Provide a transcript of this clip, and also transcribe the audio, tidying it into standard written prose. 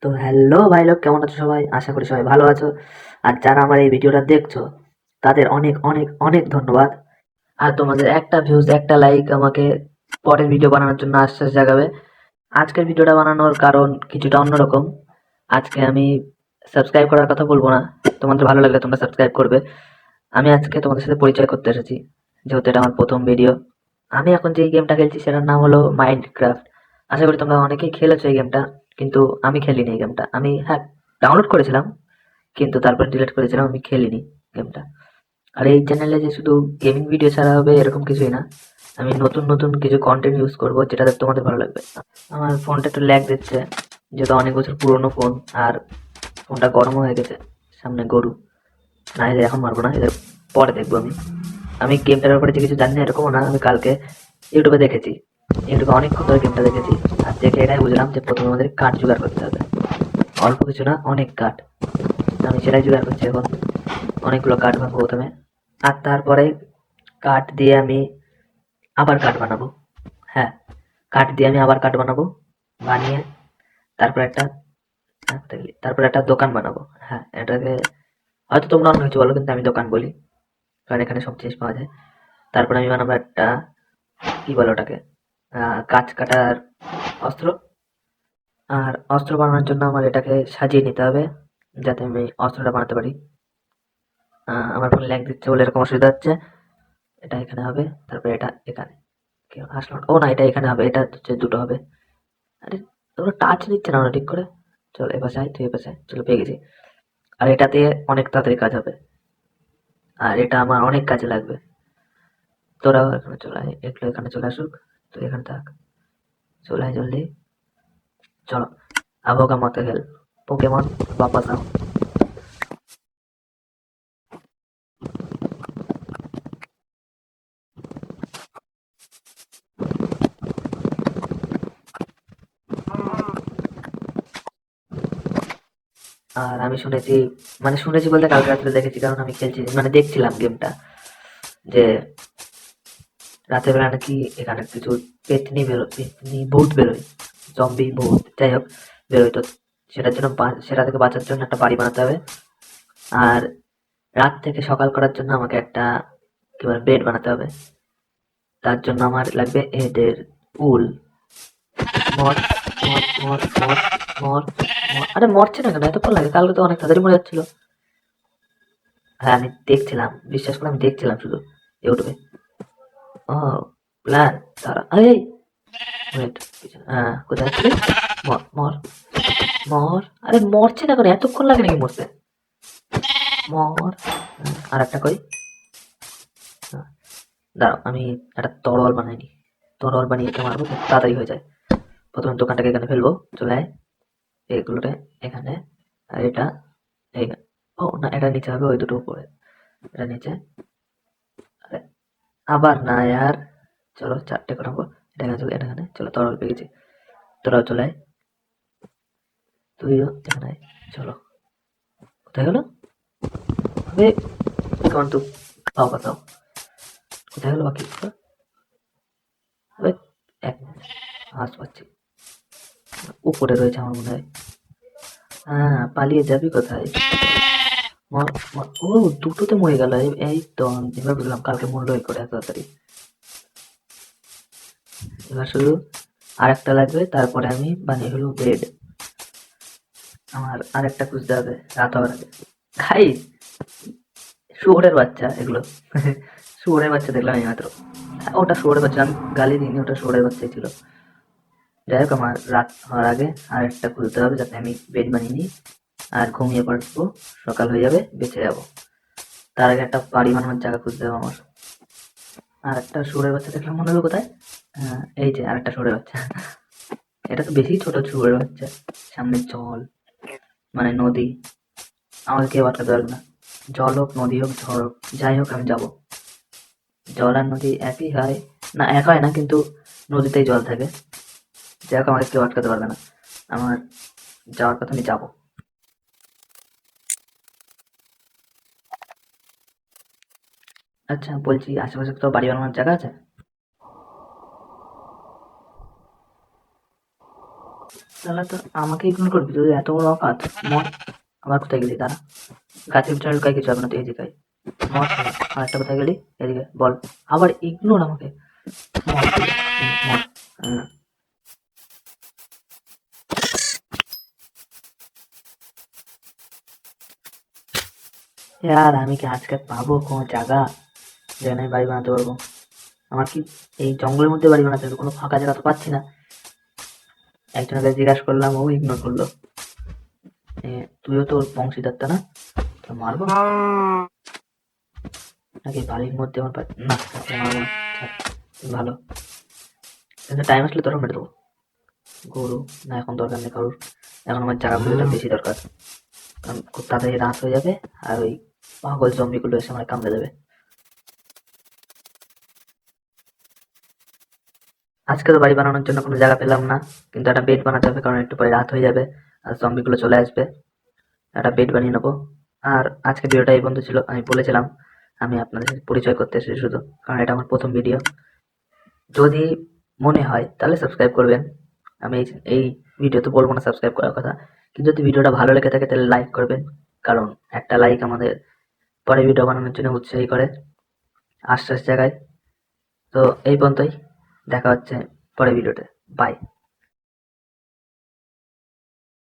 তো হ্যালো ভাই লোক, কেমন আছো সবাই? আশা করি সবাই ভালো আছো। আর যারা আমার এই ভিডিওটা দেখছো তাদের অনেক অনেক অনেক ধন্যবাদ। আর তোমাদের একটা ভিউজ, একটা লাইক আমাকে পরের ভিডিও বানানোর জন্য আশ্বাস জাগাবে। আজকের ভিডিওটা বানানোর কারণ কিছুটা অন্যরকম। আজকে আমি সাবস্ক্রাইব করার কথা বলবো না, তোমাদের ভালো লাগলে তোমরা সাবস্ক্রাইব করবে। আমি আজকে তোমাদের সাথে পরিচয় করতে এসেছি, যেহেতু এটা আমার প্রথম ভিডিও। আমি এখন যে গেমটা খেলছি সেটার নাম হলো মাইনক্রাফট। আশা করি তোমরা অনেকেই খেলেছো এই গেমটা, কিন্তু আমি খেলিনি এই গেমটা। আমি হ্যাঁ ডাউনলোড করেছিলাম, কিন্তু তারপর ডিলিট করেছিলাম। আমি খেলিনি গেমটা। আর এই চ্যানেলে যে শুধু গেমিং ভিডিও ছাড়া হবে এরকম কিছুই না, আমি নতুন নতুন কিছু কন্টেন্ট ইউজ করবো যেটাতে তোমাদের ভালো লাগবে। আমার ফোনটা একটু ল্যাগ দিচ্ছে, যেহেতু অনেক বছর পুরনো ফোন, আর ফোনটা গরম হয়ে গেছে। সামনে গরু, না এদের এখন মারবো না, এদের পরে দেখবো। আমি গেমটার ব্যাপারে যে কিছু জানি না এরকমও না। আমি কালকে ইউটিউবে দেখেছি, ইউটিউবে অনেকক্ষণ ধরে গেমটা দেখেছি। আর দেখে এটাই বুঝলাম যে প্রথমে আমাদের কাঠ জোগাড় করতে হবে। অল্প কিছু না, অনেক কাঠ। আমি সেটাই জোগাড় করছি এখন। অনেকগুলো কাঠ ভাঙবো প্রথমে, আর তারপরে কাঠ দিয়ে আমি আবার কাঠ বানাবো। হ্যাঁ, কাঠ দিয়ে আমি আবার কাঠ বানাবো, বানিয়ে তারপর একটা তারপর একটা দোকান বানাবো। হ্যাঁ, এটাকে হয়তো তোমরা অন্য কিছু বলো, কিন্তু আমি দোকান বলি, কারণ এখানে সব জিনিস পাওয়া যায়। তারপর আমি বানাবো একটা, কি বলে ওটাকে, গাছ কাটার অস্ত্র। আর অস্ত্র বানানোর জন্য আমার এটাকে সাজিয়ে নিতে হবে, যাতে আমি অস্ত্রটা বানাতে পারি। আমার ফোন ল্যাগ দিচ্ছে বলে এরকম অসুবিধা হচ্ছে। এটা এখানে হবে, তারপর এটা এখানে। কেউ আসলো না। ও না, এটা এখানে হবে, এটা হচ্ছে দুটো হবে। আরে তোমরা টাচ নিচ্ছে না ওরা ঠিক করে। চল এ পাশে আয়, তুই এ পাশে আয়। চলো, পেয়ে গেছি। আর এটা দিয়ে অনেক তাড়াতাড়ি কাজ হবে, আর এটা আমার অনেক কাজে লাগবে। তোরাও এখানে চলে আয়, এগুলো এখানে চলে আসুক। তুই এখানে থাক, চলে আয় জলদি। চলো, আবোগা মতে খেল, পোকেমন वापस आओ। আর আমি শুনেছি, মানে শুনেছি বলতে কালকে রাত্রে দেখেছি, কারণ আমি খেলছি, মানে দেখছিলাম গেমটা, যে রাতের বেলা নাকি এখানে কিছু পেতনি বেরোয়, পেতনি ভূত বেরোয়, জম্বি ভূত যাই হোক বেরোয়। তো সেটার জন্য সেটা থেকে বাঁচার জন্য একটা বাড়ি বানাতে হবে। আর রাত থেকে সকাল করার জন্য আমাকে একটা, কি বলে, বেড বানাতে হবে। তার জন্য আমার লাগবে এদের উল। মর মর মর মর মর মর। আরে মরছে না কেন, এতক্ষণ লাগে? কালকে তো অনেক তাড়াতাড়ি মরে যাচ্ছিল। হ্যাঁ, আমি দেখছিলাম, বিশ্বাস করে আমি দেখছিলাম শুধু ইউটিউবে। ও প্ল্যান, তারা এই ওয়েট, হ্যাঁ কোথায় ছিলি? মর মর মর। আরে মরছে না কেন, এতক্ষণ লাগে নাকি মরতে? মর। আর একটা কই? হ্যাঁ, দাঁড়াও, আমি একটা তরল বানাইনি। তরল বানিয়ে একে মারবো, খুব তাড়াতাড়ি হয়ে যায়। প্রথমে দোকানটাকে এখানে ফেলবো, চলে আয়। এগুলোতে এখানে, আর এটা এইখানে। ও না, এটা নিচে হবে, ওই দুটো উপরে। এটা নিচে। আরে আবার না यार, চলো চারটে করাবো। এটা এখানে চলো, এটা এখানে চলো, তরল পেয়ে গেছি। তোরাও চলে আয়, তুইও এখানে আয়। চলো, কোথায় গেল? আবে কমান তো, পাও পাতাও, কোথায় গেল বাকি? আবে এক মিনিট, আওয়াজ পাচ্ছি, উপরে রয়েছে আমার মনে হয়। হ্যাঁ, পালিয়ে যাবি কোথায়? মর মর। ও, দুটোতে মরে গেল। এই তো এবার বুঝলাম কালকে মরলো এই করে এত তাড়াতাড়ি। এবার শুধু আরেকটা লাগবে, তারপরে আমি বানিয়ে ফেলবো বেড। আমার আরেকটা খুঁজতে হবে রাত হওয়ার আগে। খাই, শুয়োরের বাচ্চা এগুলো। শুয়োরের বাচ্চা দেখলাম এই মাত্র। ওটা শুয়োরের বাচ্চা, আমি গালি দিইনি, ওটা শুয়োরের বাচ্চাই ছিল। যাই হোক, আমার রাত হওয়ার আগে আর একটা খুলতে হবে, যাতে আমি বেড বানিয়ে নিই আর ঘুমিয়ে পড়বো। সকাল হয়ে যাবে, বেঁচে যাবো। তার আগে একটা বাড়ি বানানোর জায়গা খুঁজতে হবে আমার। আর একটা শুয়োরের বাচ্চা দেখলাম, মনে হলো কোথায়? এই যে আর একটা শুয়োরের বাচ্চা। এটা তো বেশি ছোট শুয়োরের বাচ্চা। সামনে জল, মানে নদী, আমাকে কেউ আটকাতে পারবে না। জল হোক, নদী হোক, ঝড় হোক, যাই হোক আমি যাবো। জল আর নদী একই হয় না? এক হয় না, কিন্তু নদীতেই জল থাকে। যাই হোক, আমাকে কেউ আটকাতে পারবে না। আমার যাওয়ার কথা, আমি যাবো। আচ্ছা বলছি, আশেপাশে তো বাড়ি বানানোর জায়গা আছে? তাহলে তো আমাকে ইগনোর করবি তুই, এত বড় অকাত। মর। আবার কোথায় গেলি দাঁড়া, গাছের ভিতরে লুকাই কিছু হবে না, তুই এদিকে আয়। মর। আর একটা কোথায় গেলি, এদিকে বল। আবার ইগনোর আমাকে। মর তুই। মর। হ্যাঁ। यार আমি কি আজকে পাবো কোনো জায়গা যেখানে আমি বাড়ি বানাতে পারবো? আমার কি এই জঙ্গলের মধ্যে বাড়ি বানাতে হবে? কোনো ফাঁকা জায়গা তো পাচ্ছি না। একজনকে জিজ্ঞাসা করলাম, ও ইগনোর করলো। তুইও তোর বংশীদারটা না, তো মারবো নাকি বাড়ির মধ্যে আমার না তোকে মারবো না। ছাড়, ভালো। কিন্তু টাইম আসলে তোরা মেরে দেবো। গরু না, এখন দরকার নেই কারোর। এখন আমার জায়গা খুঁজেটা বেশি দরকার, কারণ খুব তাড়াতাড়ি রাত হয়ে যাবে আর ওই পাগল জম্বিগুলো এসে আমার কামড়ে দেবে। আজকে তো বাড়ি বানানোর জন্য কোনো জায়গা পেলাম না, কিন্তু একটা বেড বানাতে হবে, কারণ একটু পরে রাত হয়ে যাবে আর জম্বিগুলো চলে আসবে। একটা বেড বানিয়ে নেবো। আর আজকে ভিডিওটা এই পর্যন্ত ছিল। আমি বলেছিলাম আমি আপনাদের সাথে পরিচয় করতে এসেছি শুধু, কারণ এটা আমার প্রথম ভিডিও। যদি মনে হয় তাহলে সাবস্ক্রাইব করবেন। আমি এই ভিডিওতে বলবো না সাবস্ক্রাইব করার কথা, কিন্তু যদি ভিডিওটা ভালো লেগে থাকে তাহলে লাইক করবেন, কারণ একটা লাইক আমাদের পরে ভিডিও বানানোর জন্য উৎসাহী করে আশ্বাস জাগায়। তো এই পর্যন্তই, দেখা হচ্ছে পরের ভিডিওতে। বাই।